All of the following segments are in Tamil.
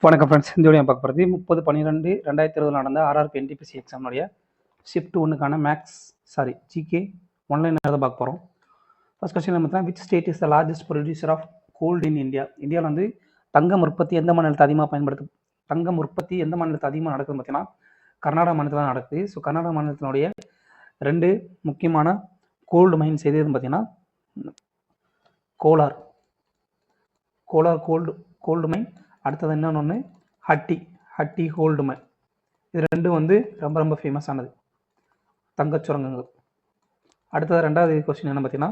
வணக்கம் ஃப்ரெண்ட்ஸ். இந்த வீடியோ பார்க்க போகிறது 30/12/2020 நடந்த ஆர்ஆர்பி என்டிபிசி எக்ஸாமுடைய ஷிஃப்ட் 1க்கான ஜிகே ஒன்லைன் தான் பார்க்க போகிறோம். ஃபர்ஸ்ட் கொஸ்டின் பார்த்தீங்கன்னா, which state is the largest producer of gold in India? இந்தியாவில் வந்து தங்கம் உற்பத்தி எந்த மாநிலத்தை அதிகமாக நடக்குதுன்னு பார்த்தீங்கன்னா கர்நாடகா மாநிலத்தில் தான் நடக்குது. ஸோ கர்நாடகா மாநிலத்தினுடைய 2 முக்கியமான கோல்டு மைன்ஸ் எதுன்னு பார்த்தீங்கன்னா கோலார் கோல்டு மைன், அடுத்தது இன்னொன்று ஹட்டி கோல்டு மைன். இது ரெண்டும் வந்து ரொம்ப ஃபேமஸானது தங்கச்சுரங்கங்கள். அடுத்தது 2வது கொஸ்டின் என்ன பார்த்தீங்கன்னா,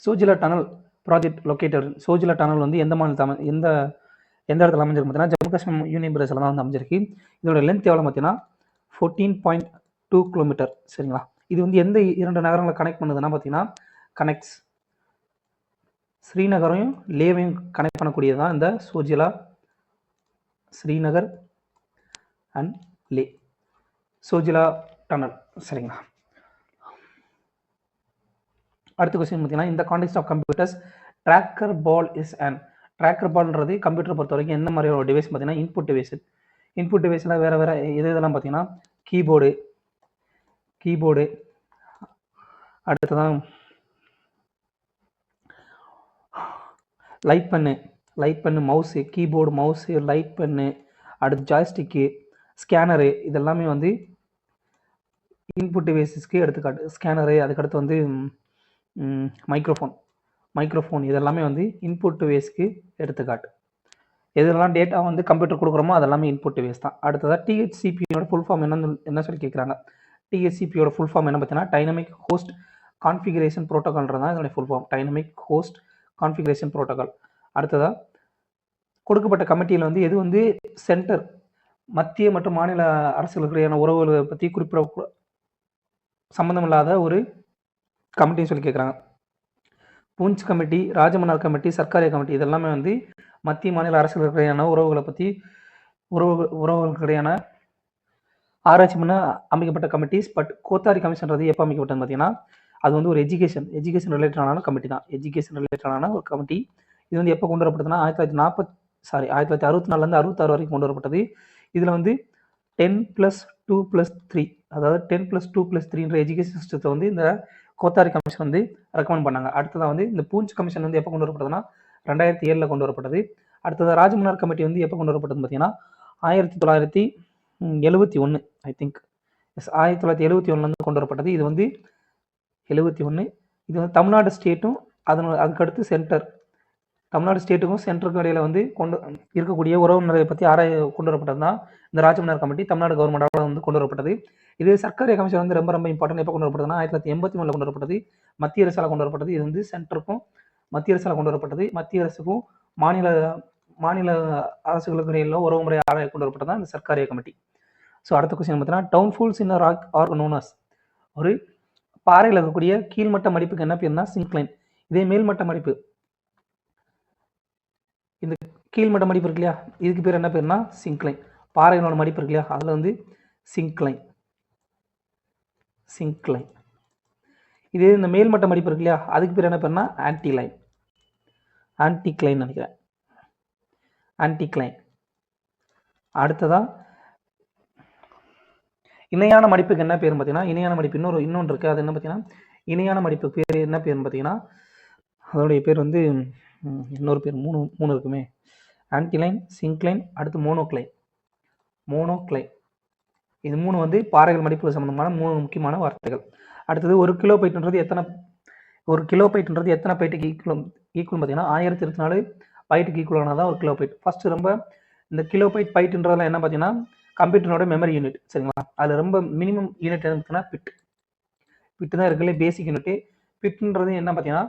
Zoji La tunnel project located. Zoji La tunnel வந்து எந்த மாநிலத்தில் எந்த இடத்துல அமைஞ்சிருக்கு பார்த்தீங்கன்னா ஜம்மு காஷ்மீர் யூனியன் பிரதேசத்தில் தான் வந்து அமைஞ்சிருக்கு. இதோட லென்த் எவ்வளோ பார்த்தீங்கன்னா 14.2 கிலோமீட்டர். சரிங்களா? இது வந்து எந்த 2 நகரங்களை கனெக்ட் பண்ணுதுன்னா பார்த்தீங்கன்னா கனெக்ட்ஸ் ஸ்ரீநகரையும் லேவையும் கனெக்ட் பண்ணக்கூடியது தான் இந்த சோஜிலா. Srinagar and Leh Zojila tunnel. சரிங்களா? அடுத்த கொஸ்டின் பார்த்தீங்கன்னா, இந்த context of computers tracker ball is and tracker பால்ன்றது கம்ப்யூட்டரை பொறுத்த வரைக்கும் எந்த மாதிரி ஒரு டிவைஸ் பார்த்தீங்கன்னா இன்புட் டிவைஸில் வேறு இதெல்லாம் பார்த்தீங்கன்னா கீபோர்டு அடுத்ததான் லைட் பண்ணு மவுஸு, கீபோர்டு, மவுஸு, லைட் பண்ணு, அடுத்து ஜாய்ஸ்டிக்கு, ஸ்கேனரு, இதெல்லாமே வந்து இன்புட் டிவைஸஸ்க்கு எடுத்துக்காட்டு. ஸ்கேனரு, அதுக்கடுத்து வந்து மைக்ரோஃபோன் இதெல்லாமே வந்து இன்புட் டிவைஸ்க்கு எடுத்துக்காட்டு. எதெல்லாம் டேட்டா வந்து கம்ப்யூட்டர் கொடுக்குறோமோ அதெல்லாமே இன்புட் டிவைஸ் தான். அடுத்ததாக டிஹெச்சிபியோட ஃபுல் ஃபார்ம் என்ன சொல்லி கேட்குறாங்க. டிஹெச்சிபியோட ஃபுல் ஃபார்ம் என்ன பார்த்தீங்கன்னா டைனமிக் ஹோஸ்ட் கான்ஃபிகரேஷன் ப்ரோட்டோகால்ன்றது தான் இதோடைய full form. Dynamic host configuration protocol. அடுத்ததாக கொடுக்கப்பட்ட கமிட்டியில் வந்து எது வந்து சென்டர் மத்திய மற்றும் மாநில அரசுகளுக்கிடையான உறவுகளை பற்றி குறிப்பிட சம்மந்தம் இல்லாத ஒரு கமிட்டின்னு சொல்லி கேட்குறாங்க. Poonch committee, Rajamannar committee, சர்க்காரிய committee இதெல்லாமே வந்து மத்திய மாநில அரசுகளுக்கிடையான உறவுகளுக்கிடையான ஆராய்ச்சி பண்ண அமைக்கப்பட்ட கமிட்டிஸ். பட் கோத்தாரி கமிஷன்றது எப்போ அமைக்கப்பட்டது பார்த்தீங்கன்னா அது வந்து ஒரு எஜுகேஷன் ரிலேட்டடான கமிட்டி தான். எஜுகேஷன் ரிலேட்டடான ஒரு கமிட்டி. இது வந்து எப்போ கொண்டு வரப்பட்டதுன்னா 1964 66 வரைக்கும் கொண்டு வரப்பட்டது. இதில் வந்து 10+2+3 அதாவது 10+2+3 எஜுகேஷன் சிஸ்டத்தை வந்து இந்த கோத்தாரி கமிஷன் வந்து ரெக்கமெண்ட் பண்ணாங்க. அடுத்ததான் வந்து இந்த பூஞ்ச் கமிஷன் வந்து எப்போ கொண்டு வரப்பட்டதுன்னா 2007 கொண்டு வரப்பட்டது. அடுத்தது ராஜமன்னார் கமிட்டி வந்து எப்போ கொண்டு வரப்பட்டதுன்னு பார்த்தீங்கன்னா 1971 ஐ திங்க் 1971 கொண்டு வரப்பட்டது. இது வந்து 71. இது வந்து தமிழ்நாடு ஸ்டேட்டும் அதுக்கடுத்து சென்டர், தமிழ்நாடு ஸ்டேட்டுக்கும் சென்டருக்கும் இடையில வந்து இருக்கக்கூடிய உறவு முறையை பற்றி கொண்டு வரப்பட்டது தான் இந்த ராஜமன்னார் கமிட்டி. தமிழ்நாடு கவர்மெண்டால் வந்து கொண்டு வரப்பட்டது. இது சர்க்காரிய கமிஷன் வந்து ரொம்ப இம்பார்ட்டன்ட். எப்போ கொண்டு வரப்பட்டதுன்னா 1983 கொண்டு வரப்பட்டது. மத்திய அரசால் கொண்டு வரப்பட்டது. இது வந்து சென்டருக்கும் மத்திய அரசால் கொண்டு வரப்பட்டது. மத்திய அரசுக்கும் மாநில அரசுகளுக்கு இடையில உறவு முறை கொண்டு வரப்பட்டது தான் இந்த சர்க்காரிய கமிட்டி. ஸோ அடுத்த கொஸ்டின் பார்த்தீங்கன்னா, down falls in rock are known as. ஒரு பாறையில் இருக்கக்கூடிய கீழ்மட்ட மடிப்புக்கு என்ன பேருனா சிங்க்ளைன். இதே மேல்மட்ட மடிப்பு, இந்த கீழ்மட்ட மடிப்பு இருக்கு இல்லையா, இதுக்கு பேர் என்ன பேருனா சிங்க்ளைன். பாறைகளோட மடிப்பு இருக்கு இல்லையா, அதில் வந்து சிங்க்ளைன். இதே இந்த மேல்மட்ட மடிப்பு இருக்கு இல்லையா, அதுக்கு பேர் என்ன பேருனா ஆன்டிக்ளைன் நினைக்கிறேன். அடுத்ததான் இணையான மடிப்புக்கு என்ன பேர் பார்த்தீங்கன்னா, இணையான மடிப்பு இன்னொன்று இருக்குது. அது என்ன பார்த்தீங்கன்னா இணையான மடிப்பு பேர் என்ன பேருன்னு பார்த்தீங்கன்னா அதோடைய பேர் வந்து இன்னொரு பேர் மூணு இருக்குமே. ஆன்டிலைன், சிங்க்ளைன், அடுத்து மோனோக்ளைன். இது 3 வந்து பாறைகள் மடிப்பு சம்பந்தமான 3 முக்கியமான வார்த்தைகள். அடுத்தது ஒரு கிலோபைட்ன்றது எத்தனை பைட்டுக்கு ஈக்குவல் பார்த்தீங்கன்னா 1024 பைட்டுக்கு ஈக்குவலானதான் ஒரு கிலோபைட். ஃபர்ஸ்ட் ரொம்ப இந்த கிலோபைட் பைட்டுன்றதுல என்ன பார்த்தீங்கன்னா கம்ப்யூட்டரோட மெமரி யூனிட். சரிங்களா? அதில் ரொம்ப மினிமம் யூனிட் என்னன்னா பிட் தான் இருக்குல்ல பேசிக் யூனிட்டு. பிட்ன்றது என்ன பார்த்தீங்கன்னா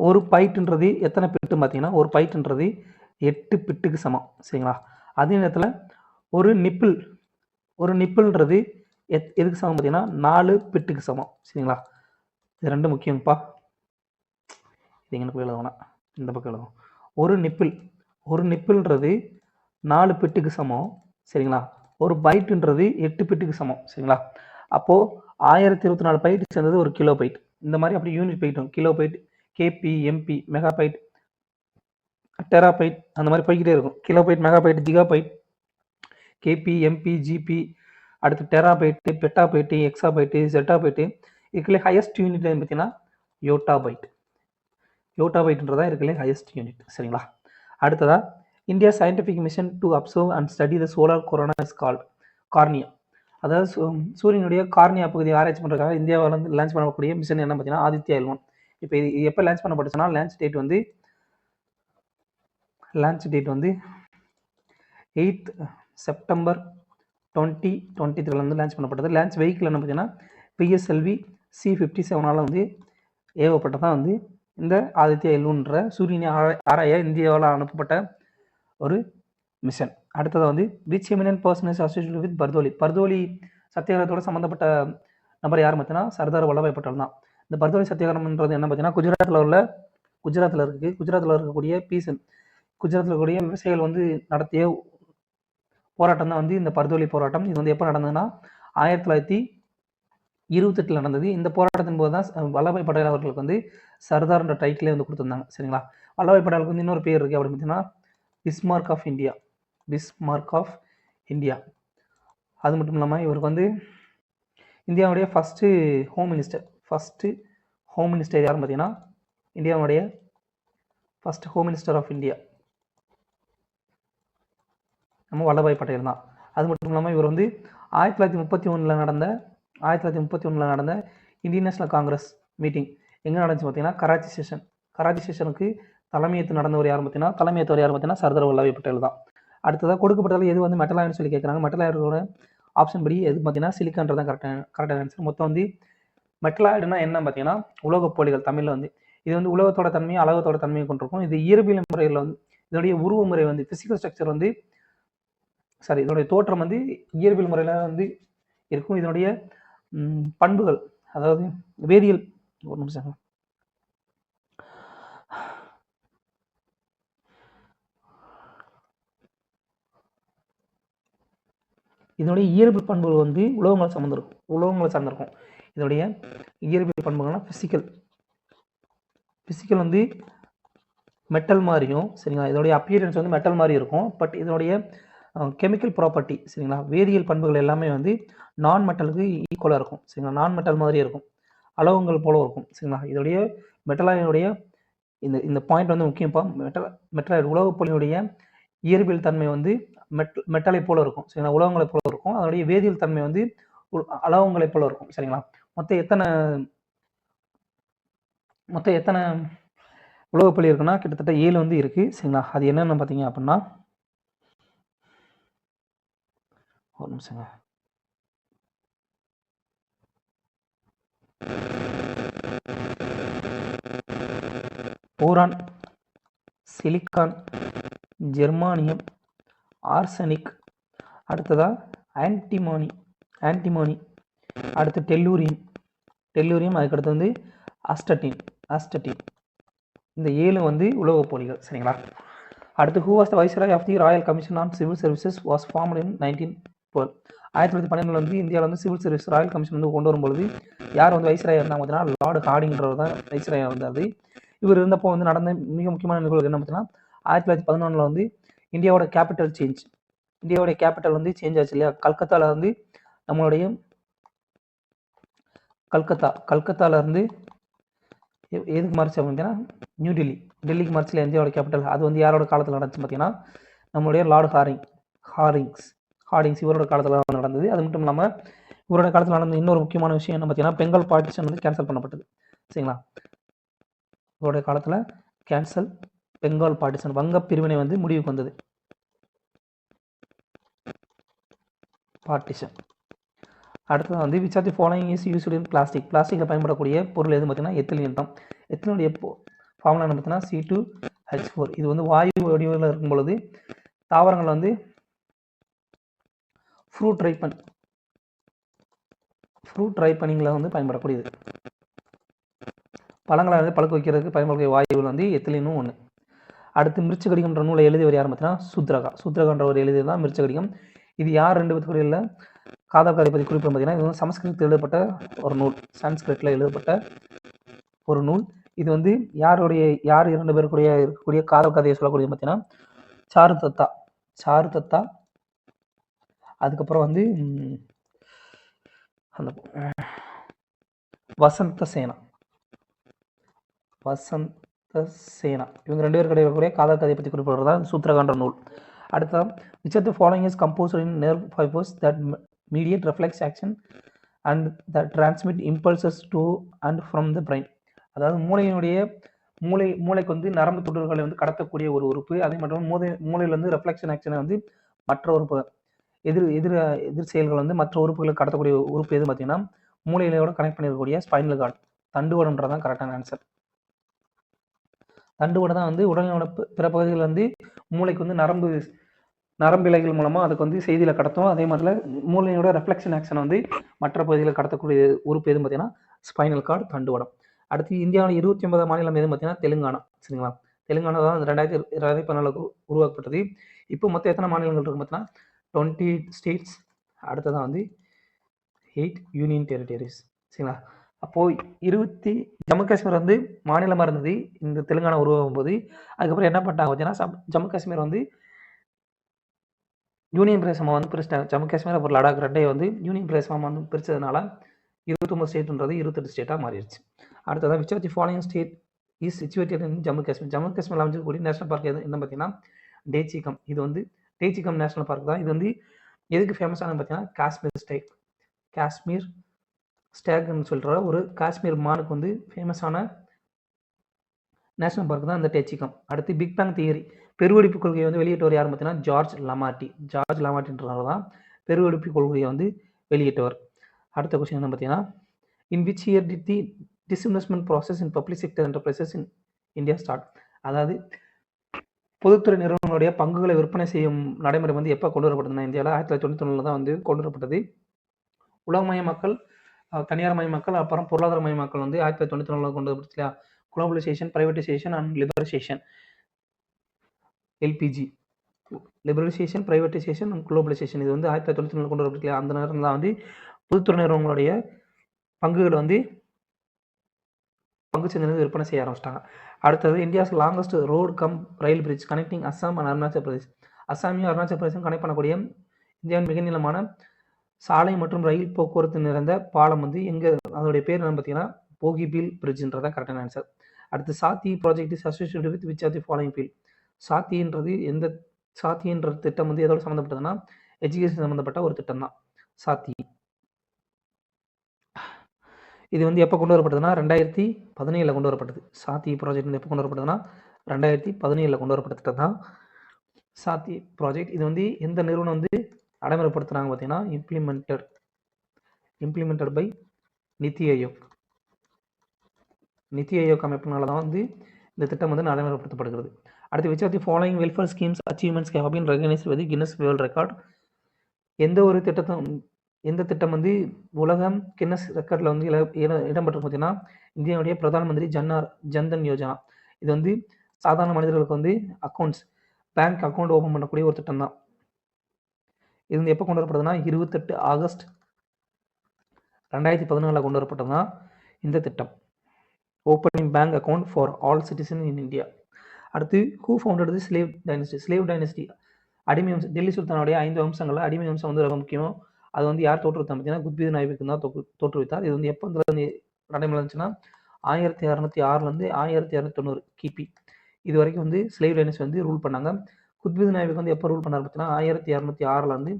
ஒரு பைட்டுன்றது எத்தனை பிட்டு பார்த்தீங்கன்னா ஒரு பைட்டுன்றது 8 பிட்டுக்கு சமம். சரிங்களா? அதே நேரத்தில் ஒரு நிப்பிள்ன்றது எதுக்கு சமம் பார்த்தீங்கன்னா 4 பிட்டுக்கு சமம். சரிங்களா? இது 2 முக்கியம்ப்பா. இது எங்கே போய் எழுதணும், இந்த பக்கம் எழுதணும். ஒரு நிப்பிள்ன்றது 4 பிட்டுக்கு சமம். சரிங்களா? ஒரு பைட்டுன்றது 8 பிட்டுக்கு சமம். சரிங்களா? அப்போது 1024 பைட்டு சேர்ந்தது ஒரு கிலோ பைட். இந்த மாதிரி அப்படி யூனிட் பைட்டும் kilo byte KB, MB, megabyte, terabyte அந்த மாதிரி போய்கிட்டே இருக்கும். Kilobyte, megabyte, gigabyte, KB, MB, GB, அடுத்து டெராபைட்டு, பெட்டாபைட்டு, எக்ஸாபைட்டு, ஜெட்டாபைட்டு. இதுக்குள்ளே ஹையஸ்ட் யூனிட் பார்த்தீங்கன்னா யோட்டாபைட். யோட்டாபைட்ன்றதான் இருக்குல்லே ஹையஸ்ட் யூனிட். சரிங்களா? அடுத்ததா India scientific mission to observe and study the solar corona is called cornea. அதாவது சூரியனுடைய கார்னியா பகுதியை ஆராய்ச்சி பண்ணுறதுக்காக இந்தியாவில் வந்து லான்ச் பண்ணக்கூடிய மிஷன் என்ன பார்த்தீங்கன்னா ஆதித்யா L1. இப்போ இது எப்போ லான்ச் பண்ணப்பட்டுச்சுன்னா லான்ச் டேட் வந்து 8th September 2023 வந்து லான்ச் பண்ணப்பட்டது. லான்ச் வெஹிக்கிள் என்ன பார்த்தீங்கன்னா PSLV C-57 வந்து ஏவப்பட்டதான் வந்து இந்த ஆதித்யா L1ன்ற சூரியனை ஆராய இந்தியாவில் அனுப்பப்பட்ட ஒரு மிஷன். அடுத்தது வந்து which eminent person is associated with Bardoli சத்தியாகிரகத்தோட சம்மந்தப்பட்ட நபர் யார் பார்த்தீங்கன்னா சர்தார் வல்லபாய் பட்டேல் தான். இந்த பர்தோலி சத்தியாகிரகம்ன்றது என்ன பார்த்தீங்கன்னா குஜராத்தில் இருக்கக்கூடிய குஜராத்தில் இருக்கக்கூடிய விவசாயிகள் வந்து நடத்திய போராட்டம் தான் வந்து இந்த பர்தோலி போராட்டம். இது வந்து எப்போ நடந்ததுன்னா 1928 நடந்தது. இந்த போராட்டத்தின் போது தான் வல்லபாய் பட்டேல் அவர்களுக்கு வந்து சர்தார்ன்ற டைட்டிலே வந்து கொடுத்துருந்தாங்க. சரிங்களா? வல்லபாய் பட்டேலுக்கு வந்து இன்னொரு பேர் இருக்குது அப்படின்னு பார்த்தீங்கன்னா பிஸ்மார்க் ஆஃப் இந்தியா. அது மட்டும் இல்லாமல் இவருக்கு வந்து இந்தியாவுடைய ஃபஸ்ட்டு ஹோம் மினிஸ்டர் யாருன்னு பார்த்தீங்கன்னா இந்தியாவுடைய first home minister of India நம்ம வல்லபாய் பட்டேல் தான். அது மட்டும் இல்லாமல் இவர் வந்து 1931 நடந்த இந்தியன் நேஷனல் காங்கிரஸ் மீட்டிங் எங்கே நடந்துச்சு பார்த்தீங்கன்னா கராச்சி செஷனுக்கு தலைமையேற்று நடந்தவர் யார் பார்த்தீங்கன்னா சர்தார் வல்லபாய் பட்டேல் தான். அடுத்ததாக கொடுக்கப்பட்டாலும் எது வந்து மெட்டலாய்டுன்னு சொல்லி கேட்குறாங்க. மெட்டலாய்டோட ஆப்ஷன் படி எது பார்த்தீங்கன்னா சிலிக்கான்றது தான் கரெக்டான ஆன்சர். மொத்தம் வந்து மெட்டலாய்டுனா என்ன பார்த்தீங்கன்னா உலோகப்போலிகள் தமிழில் வந்து இது வந்து உலகத்தோட தன்மையும் அலகத்தோட தன்மையை கொண்டிருக்கும். இது இயற்பியல் முறையில் வந்து இதோடைய உருவ முறை வந்து ஃபிசிக்கல் ஸ்ட்ரக்சர் வந்து இதனுடைய தோற்றம் வந்து இயற்பியல் முறையில் வந்து இருக்கும். இதனுடைய பண்புகள் அதாவது வேதியியல் ஒரு நிமிஷம் இதனுடைய இயற்பியல் பண்புகள் வந்து உலோகங்களை சார்ந்திருக்கும். இதனுடைய இயற்பியல் பண்புகள்னா ஃபிசிக்கல் வந்து மெட்டல் மாதிரியும் சரிங்களா. இதோடைய அப்பியரன்ஸ் வந்து மெட்டல் மாதிரி இருக்கும். பட் இதனுடைய கெமிக்கல் ப்ராப்பர்ட்டி சரிங்களா வேதியியல் பண்புகள் எல்லாமே வந்து நான் மெட்டலுக்கு ஈக்குவலாக இருக்கும். சரிங்களா? நான் மெட்டல் மாதிரி இருக்கும், அலோகங்கள் போல இருக்கும். சரிங்களா? இதோடைய மெட்டலாயினுடைய இந்த பாயிண்ட் வந்து முக்கியப்பா. மெட்டலாய்டு உலோகப்பொருளினுடைய இயற்பியல் தன்மை வந்து மெட்டலை போல இருக்கும். சரிங்களா? உலோகங்களை போல இருக்கும். அதனுடைய வேதியியல் தன்மை வந்து அலோகங்களை போல இருக்கும். சரிங்களா? மொத்தம் எத்தனை உலோகப்பொருள் இருக்குன்னா கிட்டத்தட்ட 7 வந்து இருக்கு. சரிங்களா? அது என்னென்னு பார்த்தீங்க அப்படின்னா ஒரு நிமிஷங்க போரான், சிலிக்கான், ஜெர்மானியம், ஆர்சனிக், அடுத்ததா ஆன்டிமோனி, அடுத்து டெல்லூரியம், அதுக்கடுத்து வந்து அஸ்டட்டின். இந்த 7 வந்து உலோகப்பொருள்கள். சரிங்களா? அடுத்து who was the viceroy of the royal commission on civil services was formed in 1912. 1912 வந்து இந்தியாவில் வந்து சிவில் சர்வீஸ் ராயல் கமிஷன் வந்து கொண்டு வரும்பொழுது யார் வந்து வைஸ்ராய் இருந்தாங்க பார்த்தீங்கன்னா லார்டு ஹார்டிங்கிறவர் தான் வைஸ்ராய் இருந்தார். இவர் இருந்தப்போ வந்து நடந்த மிக முக்கியமான நிகழ்வு என்ன பார்த்தீங்கன்னா 1911 வந்து இந்தியாவோட கேபிட்டல் வந்து சேஞ்ச் ஆச்சு இல்லையா. கல்கத்தாவில் வந்து நம்மளுடைய கல்கத்தாவில் இருந்து எதுக்கு மாறிச்சு அப்படின்னா டெல்லிக்கு மாறிச்சில் இந்தியாவோட கேபிட்டல். அது வந்து யாரோட காலத்தில் நடந்துச்சு பார்த்தீங்கன்னா நம்மளுடைய லார்டு ஹார்டிங்ஸ் இவரோட காலத்தில் நடந்தது. அது மட்டும் இல்லாமல் இவரோட காலத்தில் நடந்த இன்னொரு முக்கியமான விஷயம் என்ன பார்த்தீங்கன்னா பெங்கால் பார்ட்டிஷன் வந்து கேன்சல் பண்ணப்பட்டது. சரிங்களா? இவருடைய காலத்தில் பெங்கால் பார்ட்டிஷன் வங்க பிரிவினை வந்து முடிவுக்கு வந்தது. பார்ட்டிஷன். அடுத்தது வந்து which of the following is used in பிளாஸ்டிக்கில் பயன்படக்கூடிய பொருள் எதுன்னு பார்த்தீங்கன்னா எத்திலீன் தான். எத்திலனுடைய ஃபார்முலா என்ன பார்த்தீங்கன்னா C2H4. இது வந்து வாயு வடிவில் இருக்கும் பொழுது தாவரங்கள் வந்து ஃப்ரூட் ரைப்பனிங்கில் வந்து பயன்படக்கூடியது. பழங்களை வந்து பழுக்க வைக்கிறதுக்கு பயன்படக்கூடிய வாயுவில் வந்து எத்திலீனும் ஒன்று. அடுத்து மிருச்சகடிகம்ன்ற நூலை எழுதியவர் யார் பார்த்தீங்கன்னா சுத்ரகான்ற ஒரு எழுதியது தான் மிருச்சகடிகம். இது யார் 2 பேத்துக்குள்ள இல்லை காதல் பற்றி குறிப்பிடும் பார்த்தீங்கன்னா இது வந்து சமஸ்கிருதத்தில் எழுதப்பட்ட ஒரு நூல், சான்ஸ்கிரிட்டில் எழுதப்பட்ட ஒரு நூல். இது வந்து யார் 2 பேருக்குடைய இருக்கக்கூடிய காதல் கதையை சொல்லக்கூடிய பார்த்தீங்கன்னா சாருதத்தா அதுக்கப்புறம் வந்து அந்த வசந்த சேனா இவங்க 2 பேருக்கு இருக்கக்கூடிய காதல் கதையை பற்றி குறிப்பிடுறதா சூத்திரகாண்ட நூல். அடுத்த which of the following is composed in nerve fibers that mediate reflex action and that transmit impulses to and from the brain. அதாவது மூளைக்கு வந்து நரம்பு துண்டுகளை வந்து கடத்தக்கூடிய ஒரு உறுப்பு. அதே மட்டும் மூளையில வந்து ரெஃப்ளெக்ஷன் ஆக்ஷனை வந்து மற்ற உறுப்பு எதிர் செயல்கள் வந்து மற்ற உறுப்புகளுக்கு கடத்தக்கூடிய உறுப்பு எது பார்த்தீங்கன்னா மூளையிலோட கனெக்ட் பண்ணிருக்கக்கூடிய ஸ்பைனல் கார்டு தண்டுவடம்ன்றதான் கரெக்டான ஆன்சர். தண்டுவடை தான் வந்து உடலோட பிற பகுதிகள் வந்து மூளைக்கு வந்து நரம்பிழைகள் மூலமாக அதுக்கு வந்து செய்தியில் கடத்தும். அதே மாதிரி மூளையோட ரெஃப்ளெக்ஷன் ஆக்ஷனை வந்து மற்ற பகுதியில் கடத்தக்கூடிய உறுப்பு எதுன்னு பார்த்தீங்கன்னா ஸ்பைனல் கார்டு தண்டுவடம். அடுத்து இந்தியாவில் 29 மாநிலம் எதுன்னு பார்த்தீங்கன்னா தெலுங்கானா. சரிங்களா, தெலுங்கானா தான் 2014 உருவாக்கப்பட்டது. இப்போ மொத்தம் எத்தனை மாநிலங்கள் இருக்கு பார்த்தீங்கன்னா 20 ஸ்டேட்ஸ். அடுத்ததான் வந்து 8 யூனியன் டெரிட்டரிஸ். சரிங்களா, அப்போது ஜம்மு காஷ்மீர் வந்து மாநிலமாக இருந்தது இந்த தெலுங்கானா உருவாகும் போது. அதுக்கப்புறம் என்ன பண்ணிட்டாங்க பார்த்தீங்கன்னா ஜம்மு காஷ்மீர் வந்து யூனியன் பிரதேசமாக வந்து பிரிச்சிட்டாங்க. ஜம்மு காஷ்மீர் அப்புறம் லடாக் ரெண்டையும் வந்து யூனியன் பிரதேசமாக வந்து பிரித்ததுனால 29 ஸ்டேட்ன்றது 28 ஸ்டேட்டாக மாறிடுச்சு. அடுத்ததான் which of the following state is situated in Jammu Kashmir. Jammu காஷ்மீரில் அமைஞ்சிருக்கக்கூடிய நேஷனல் பார்க் என்ன பார்த்தீங்கன்னா டேச்சிகம். இது வந்து டேச்சிகம் நேஷனல் பார்க் தான். இது வந்து எதுக்கு ஃபேமஸானது பார்த்தீங்கன்னா காஷ்மீர் ஸ்டேக்னு சொல்கிற ஒரு காஷ்மீர் மானுக்கு வந்து ஃபேமஸான நேஷனல் பார்க் தான் இந்த டேச்சிகம். அடுத்து பிக் பேங் தியரி பெருவெடிப்பு கொள்கையை வந்து வெளியிட்டவர் யார் பார்த்தீங்கன்னா ஜார்ஜ் லமார்டின்றவர் தான் பெருவெடிப்பு கொள்கையை வந்து வெளியிட்டவர். அடுத்த கொஸ்டின் என்ன பார்த்தீங்கன்னா in which year did the disinvestment process in public sector enterprises in India start. அதாவது பொதுத்துறை நிறுவனங்களுடைய பங்குகளை விற்பனை செய்யும் நடைமுறை வந்து எப்போ கொண்டு வரப்பட்டதுன்னா இந்தியாவில் 1991 தான் வந்து கொண்டு வரப்பட்டது. உலகமயமாக்கல், தனியார் மயமாக்கல், அப்புறம் பொருளாதார மயமாக்கல் வந்து 1994 கொண்டு வரப்பட்டு இல்லையா. Globalisation, privatisation and liberalisation, LPG, liberalisation, privatisation and globalisation இது வந்து 1994 கொண்டு வரப்பட்டு இல்லையா. அந்த நேரம் தான் வந்து பொதுத்துறை நிறுவனங்களுடைய பங்குகளை வந்து பங்கு சந்தையிலிருந்து விற்பனை செய்ய ஆரம்பிச்சிட்டாங்க. அடுத்தது India's longest road cum rail bridge connecting Assam and Arunachal Pradesh. அஸ்ஸாமையும் அருணாச்சல் பிரதேசம் கனெக்ட் பண்ணக்கூடிய இந்தியாவின் மிக நீளமான சாலை மற்றும் ரயில் போக்குவரத்து நிறைந்த பாலம் வந்து அதோடைய பேர் என்ன பார்த்தீங்கன்னா போகிபீல் பிரிட்ஜ்ன்றதான் கரெக்டான ஆன்சர். அடுத்து Saathi project is associated with which of the following field. சாத்தின்ற திட்டம் வந்து எதோட சம்மந்தப்பட்டதுன்னா எஜுகேஷன் சம்மந்தப்பட்ட ஒரு திட்டம் தான் சாத்தி. இது வந்து எப்போ கொண்டு வரப்பட்டதுன்னா 2017 கொண்டு வரப்பட்டது. சாத்தி ப்ராஜெக்ட் வந்து எப்போ கொண்டு வரப்பட்டதுன்னா 2017 கொண்டு வரப்பட்ட திட்டம் தான் சாத்தி ப்ராஜெக்ட். இது வந்து எந்த நிறுவனம் வந்து நடைமுறைப்படுத்துனாங்க பார்த்தீங்கன்னா இம்ப்ளிமெண்டட் பை நித்தி ஆயோக் அமைப்பினால தான் வந்து இந்த திட்டம் வந்து நடைமுறைப்படுத்தப்படுகிறது. அடுத்து which of the following welfare schemes achievements have been recognized by the Guinness World Record. எந்த திட்டம் வந்து உலகம் கின்னஸ் ரெக்கார்டில் வந்து இடம்பெற்று பார்த்தீங்கன்னா இந்தியாவுடைய பிரதான் மந்திரி ஜன்தன் யோஜனா. இது வந்து சாதாரண மனிதர்களுக்கு வந்து பேங்க் அக்கௌண்ட் ஓப்பன் பண்ணக்கூடிய ஒரு திட்டம் தான். இது வந்து எப்போ கொண்டு வரப்படுதுன்னா 28 ஆகஸ்ட் 2014 கொண்டு வரப்பட்டது தான் இந்த திட்டம். Opening bank account for all citizen in India. அடுத்து who founded the slave dynasty. அடிமை வம்சம். டெல்லி சுல்தானுடைய 5 வம்சங்களில் அடிமை வம்சம் வந்து ரொம்ப முக்கியம். அது வந்து யார் தோற்றுவித்தா பார்த்தீங்கன்னா குத்புதீன் ஐபக் தான் தோற்றுவித்தார். இது வந்து எப்போ நடைமுறை இருந்துச்சுன்னா 1606 1690 கிபி இது வரைக்கும் வந்து ஸ்லேவ் டைனஸ்டி வந்து ரூல் பண்ணாங்க. குத்புதீன் ஐபக் வந்து எப்போ ரூல் பண்ணார் பார்த்தீங்கன்னா 1606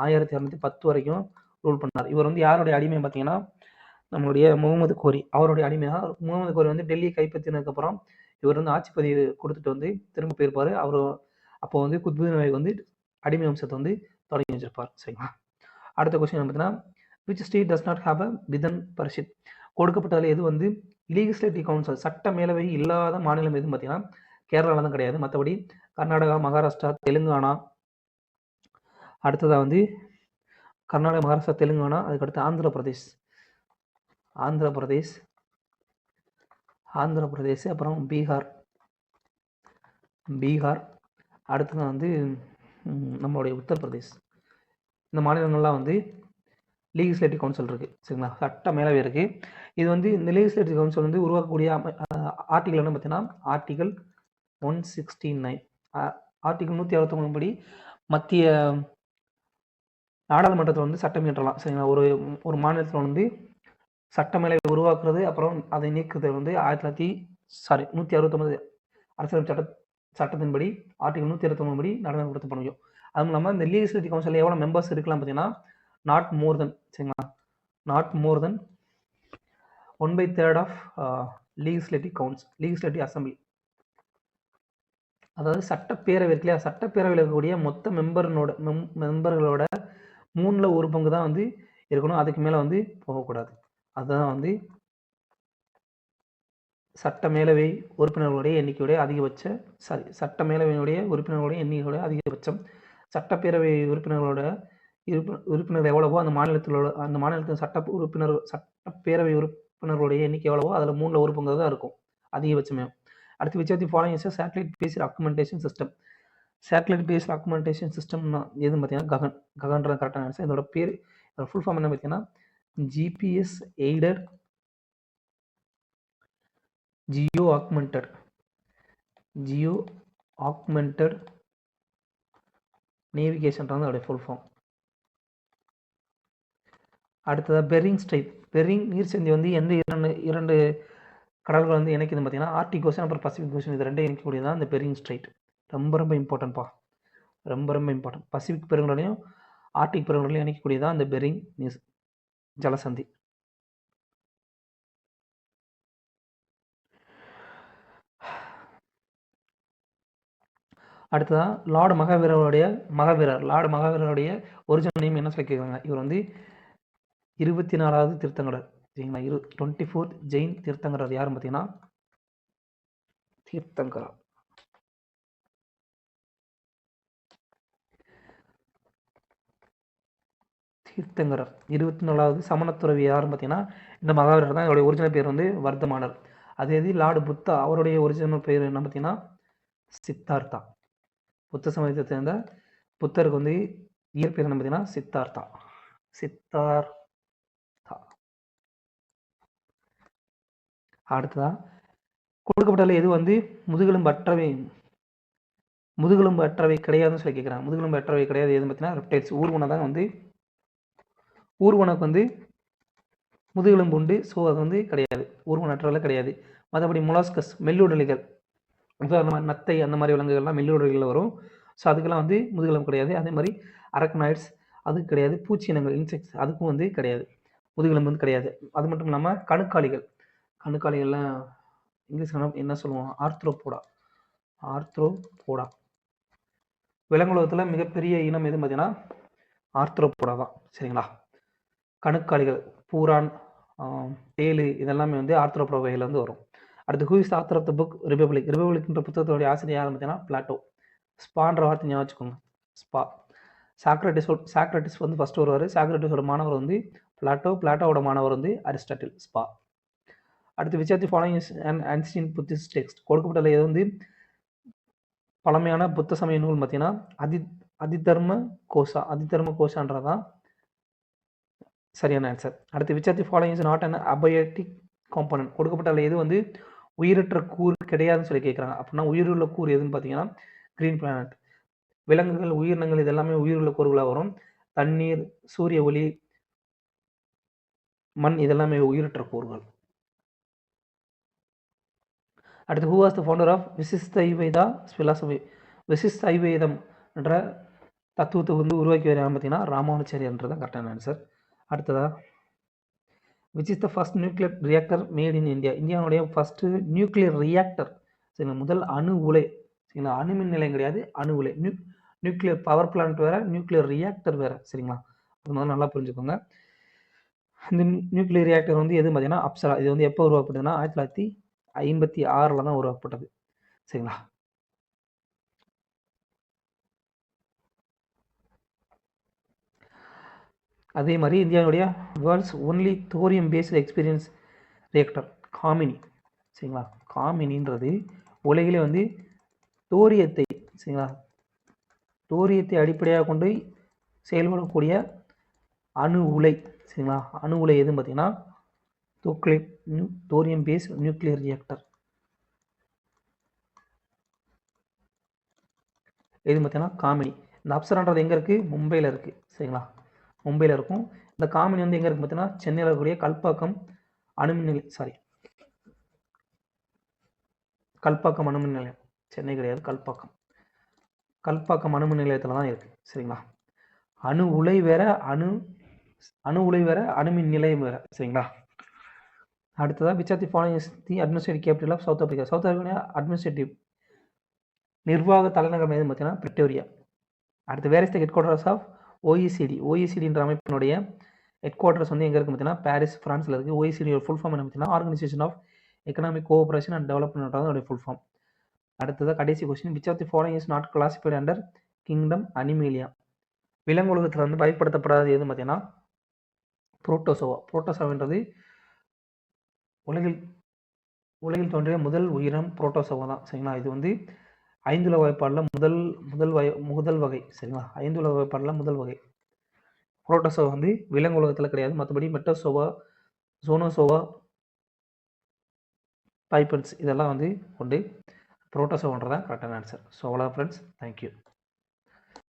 1610 வரைக்கும் ரூல் பண்ணார். இவர் வந்து யாருடைய அடிமை பார்த்தீங்கன்னா நம்மளுடைய முகமது கோரி அவருடைய அடிமை தான். முகமது கோரி வந்து டெல்லியை கைப்பற்றினதுக்கப்புறம் இவர் வந்து ஆட்சி பதிவு கொடுத்துட்டு வந்து திரும்ப போயிருப்பார். அவர் அப்போ வந்து குத்புதீன் ஐபக் வந்து அடிமை வம்சத்தை வந்து தொடங்கி வச்சிருப்பார். சரிங்களா, அடுத்த கொஸ்டின் பார்த்தீங்கன்னா which state does not have a Vidhan Parishad. கொடுக்கப்பட்டதில் எது வந்து லீகிஸ்லேட்டிவ் கவுன்சில் சட்ட மேலவை இல்லாத மாநிலம் எதுன்னு பார்த்தீங்கன்னா கேரளாவில் தான் கிடையாது. மற்றபடி கர்நாடகா, மகாராஷ்டிரா, தெலுங்கானா, அடுத்ததாக வந்து கர்நாடகா, மகாராஷ்டிரா, தெலுங்கானா, அதுக்கடுத்து ஆந்திர பிரதேஷ், அப்புறம் பீகார், அடுத்ததான் வந்து நம்மளுடைய உத்தரப்பிரதேஷ். இந்த மாநிலங்கள்லாம் வந்து லீகிஸ்லேட்டிவ் கவுன்சில் இருக்குது சரிங்களா, சட்ட மேலவை இருக்குது. இது வந்து இந்த லீகிஸ்லேட்டிவ் கவுன்சில் வந்து உருவாக்கக்கூடிய ஆர்டிகல் என்ன பார்த்தீங்கன்னா ஆர்டிகல் 169. ஆர்டிகல் 169 படி மத்திய நாடாளுமன்றத்தில் வந்து சட்டம் இயற்றலாம் சரிங்களா. ஒரு ஒரு மாநிலத்தில் வந்து சட்ட மேலவை உருவாக்குறது அப்புறம் அதை நீக்குறது வந்து 169 அரசியல் சட்டத்தின்படி ஆர்டிகல் 169 படி நடைமுறைப்படுத்த முடியும். அதுவும் இல்லாமல் இந்த லீகிஸ்லேட்டிவ் கவுன்சில் எவ்வளோ மெம்பர்ஸ் இருக்கலாம் பார்த்தீங்கன்னா நாட் மோர் தென் சரிங்களா, not more than 1/3 of legislative assembly. அதாவது சட்டப்பேரவை இருக்கு இல்லையா, சட்டப்பேரவையில் இருக்கக்கூடிய மொத்த மெம்பர்களோட 1/3 தான் வந்து இருக்கணும், அதுக்கு மேலே வந்து போகக்கூடாது. அதுதான் வந்து சட்ட மேலவை உறுப்பினர்களுடைய எண்ணிக்கையுடைய அதிகபட்ச சட்ட மேலவையினுடைய உறுப்பினர்களுடைய எண்ணிக்கையுடைய அதிகபட்சம். சட்டப்பேரவை உறுப்பினர் எவ்வளவோ அந்த மாநிலத்தின் சட்டப்பேரவை உறுப்பினர்களுடைய எண்ணிக்கை எவ்வளவோ அதில் 1/3 தான் இருக்கும் அதிகபட்சமே. அடுத்து which of the following is a satellite based accommodation system. Satellite based augmentation சிஸ்டம்னா எதுன்னு பார்த்தீங்கன்னா ககன்றது கரெக்டான ஆன்சர். இதோட பேர் ஃபுல் ஃபார்ம் என்ன பார்த்தீங்கன்னா ஜிபிஎஸ் எய்டட் ஜியோ ஆக்மெண்டட் நேவிகேஷன்றது அதோடைய ஃபுல் ஃபார்ம். அடுத்ததாக பெரிங் ஸ்ட்ரைட். பெரிங் நீர்ச்சந்தி வந்து எந்த இரண்டு கடல்கள் வந்து இணைக்குது பார்த்தீங்கன்னா ஆர்டிக் ஓஷன் அப்புறம் பசிபிக் ஓஷன், இது ரெண்டும் இணைக்கக்கூடியது தான் இந்த பெரிங் ஸ்ட்ரைட். ரொம்ப இம்பார்ட்டன்ட்பா, ரொம்ப இம்பார்ட்டன்ட். பசிபிக் பெருங்கடலையும் ஆர்டிக் பெருங்கடலையும் இணைக்கக்கூடியதான் இந்த பெரிங் ஜலசந்தி. அடுத்ததான் லார்டு மகாவீரருடைய ஒரிஜினல் நேம் என்ன சொல்லி கேட்குறாங்க. இவர் வந்து 24வது தீர்த்தங்கரர் சரிங்களா. 24th ஜெயின் தீர்த்தங்கரர் யாருன்னு பார்த்தீங்கன்னா தீர்த்தங்கரர் 24வது சமணத்துறவி யாருன்னு பார்த்தீங்கன்னா இந்த மகாவீரர் தான். இவருடைய ஒரிஜினல் பேர் வந்து வர்தமானர். அதே இது லார்டு புத்தா, அவருடைய ஒரிஜினல் பேர் என்ன பார்த்தீங்கன்னா சித்தார்த்தா. புத்த சமயத்தை சேர்ந்த புத்தருக்கு வந்து இயற்பேர் என்ன பார்த்தீங்கன்னா சித்தார்த்தா. அடுத்ததா கொடுக்கப்பட்ட எது வந்து முதுகெலும்பு அற்றவை கிடையாதுன்னு சொல்லி கேட்குறாங்க. முதுகெலும்பு அற்றவை கிடையாது எதுன்னு பார்த்தீங்கன்னா ரெப்டைல்ஸ். ஊர்வனை தான் வந்து ஊர்வனுக்கு வந்து முதுகெலும்பு உண்டு, ஸோ அது வந்து கிடையாது, ஊர்வனற்றவை கிடையாது. மற்றபடி மொலாஸ்கஸ் மெல்லுடலிகள், உதாரணமாக நத்தை அந்த மாதிரி விலங்குகள்லாம் மெல்லுடலிகளில் வரும், ஸோ அதுக்கெல்லாம் வந்து முதுகெலும்பு கிடையாது. அதே மாதிரி அரக்னாய்ட்ஸ் அதுக்கு கிடையாது. பூச்சி இனங்கள் இன்செக்ட்ஸ் அதுக்கும் வந்து கிடையாது, முதுகெலும்பு வந்து கிடையாது. அது மட்டும் இல்லாமல் கணுக்காலிகள்லாம் இங்கிலீஷ் என்ன சொல்லுவோம் ஆர்த்ரோபோடா. விலங்குலகத்தில் மிகப்பெரிய இனம் எதுன்னு பார்த்தீங்கன்னா ஆர்த்ரோபோடா தான் சரிங்களா. கணுக்காலிகள் பூரான் தேலு இதெல்லாமே வந்து ஆர்த்ரோபோடா வகையில் வந்து வரும். அடுத்து who is author of the book ரிபப்ளிக்ன்ற புத்தகத்தோடைய ஆசிரியர் யாருன்னு பார்த்தீங்கன்னா பிளாட்டோ. ஸ்பான்ற வார்த்தை ஞாபகம் வச்சுக்கோங்க, ஸ்பா. சாக்ரட்டிஸ் வந்து ஃபர்ஸ்ட் வருவார். சாக்ரட்டிஸோட மாணவர் வந்து பிளாட்டோவோட மாணவர் வந்து அரிஸ்டாட்டில். ஸ்பா. அடுத்து which of the following is an ancient Buddhist text. கொடுக்கப்பட்ட எது வந்து பழமையான புத்த சமய நூல் பார்த்தீங்கன்னா அதிதர்ம கோஷான்றதான் சரியான ஆன்சர். அடுத்து which of the following is not an abiotic component. கொடுக்கப்பட்ட எது வந்து உயிரற்ற கூறு கிடையாதுன்னு சொல்லி கேட்குறாங்க. அப்படின்னா உயிருள்ள கூறு எதுன்னு பார்த்தீங்கன்னா கிரீன் பிளானட். விலங்குகள் உயிரினங்கள் இது எல்லாமே உயிருள்ள கூறுகளாக வரும். தண்ணீர், சூரிய ஒளி, மண் இதெல்லாமே உயிரற்ற கூறுகள். அடுத்து who was the founder of Vishishtadvaita philosophy. விசிஷ்டைவேதம் என்ற தத்துவத்தை வந்து உருவாக்கியவர் யாருன்னு பார்த்தீங்கன்னா ராமானுஜாரியன்றதான் கரெக்டான ஆன்சர். அடுத்ததா which is the first nuclear reactor made in India. இந்தியாவுடைய ஃபர்ஸ்ட் நியூக்ளியர் ரியாக்டர் சரிங்களா, முதல் அணு உலை சரிங்களா. அணுமின் நிலையம் கிடையாது, அணு உலை. நியூக்ளியர் பவர் பிளான்ட் வேறு, நியூக்ளியர் ரியாக்டர் வேறு சரிங்களா. அது மாதிரி நல்லா புரிஞ்சுக்கோங்க. இந்த நியூக்ளியர் ரியாக்டர் வந்து எது பார்த்தீங்கன்னா அப்சரா. இது வந்து எப்போ உருவாக்கப்பட்டதுன்னா 1956 தான் உருவாக்கப்பட்டது சரிங்களா. அதே மாதிரி இந்தியாவுடைய world's only thorium based experience reactor Kamini சரிங்களா. காமினின்றது உலகிலே வந்து தோரியத்தை சரிங்களா, தோரியத்தை அடிப்படையாக கொண்டு செயல்படக்கூடிய அணு உலை சரிங்களா? அணு உலை எதுன்னு பார்த்தீங்கன்னா தோரியம் பேஸ் நியூக்ளியர் ரியாக்டர். எதுன்னு பார்த்தீங்கன்னா காமினி. இந்த அப்சரான்றது எங்கே இருக்குது? மும்பையில் இருக்குது சரிங்களா? மும்பையில் இருக்கும். இந்த காமினி வந்து எங்கே இருக்குது பார்த்தீங்கன்னா சென்னையில் இருக்கக்கூடிய கல்பாக்கம் அணுமின் நிலையம் கல்பாக்கம் அணுமின் நிலையம். சென்னை கிடையாது, கல்பாக்கம் அணுமின் நிலையத்தில் தான் இருக்குது சரிங்களா? அணு உலை வேற, அணு உலை வேற, அணுமின் நிலையம் வேற சரிங்களா? அடுத்ததாக which of the following is the administrative capital of South Africa? South Africa administrative நிர்வாக தலைநகரம் எதுன்னு பார்த்தீங்கன்னா பிரிட்டோரியா. அடுத்து where is the headquarters of OECD? ஓஇசிடின்ற அமைப்பினுடைய ஹெட் குவார்டர்ஸ் வந்து எங்கே இருக்குது பார்த்தீங்கன்னா பாரிஸ், ஃப்ரான்ஸில் இருக்குது. ஓஇசிடியோட ஃபுல் ஃபார்ம் என்ன பார்த்தீங்கன்னா organisation of economic cooperation and development அதோடைய ஃபுல் ஃபார்ம். அடுத்ததாக கடைசி question, which of the following is not classified under kingdom animalia? விலங்கு உலகத்தில் வந்து பயன்படுத்தப்படாதது எதுன்னு பார்த்தீங்கன்னா புரோட்டோசோவா. புரோட்டோசோவான்றது உலகில் தோன்றிய முதல் உயிரம் புரோட்டோசோவா தான் சரிங்களா? இது வந்து 5 உலக வகைப்பாடில் முதல் வகை சரிங்களா? 5 உலக வகைப்பாடில் முதல் வகை. புரோட்டோசோவா வந்து விலங்கு உலகத்தில் கிடையாது. மற்றபடி மெட்டோசோவா, ஜோனோசோவா, பைப்பன்ஸ் இதெல்லாம் வந்து உண்டு. புரோட்டோசோவான்றதான் கரெக்டான ஆன்சர். ஸோ அவ்வளோ ஃப்ரெண்ட்ஸ், தேங்க்யூ.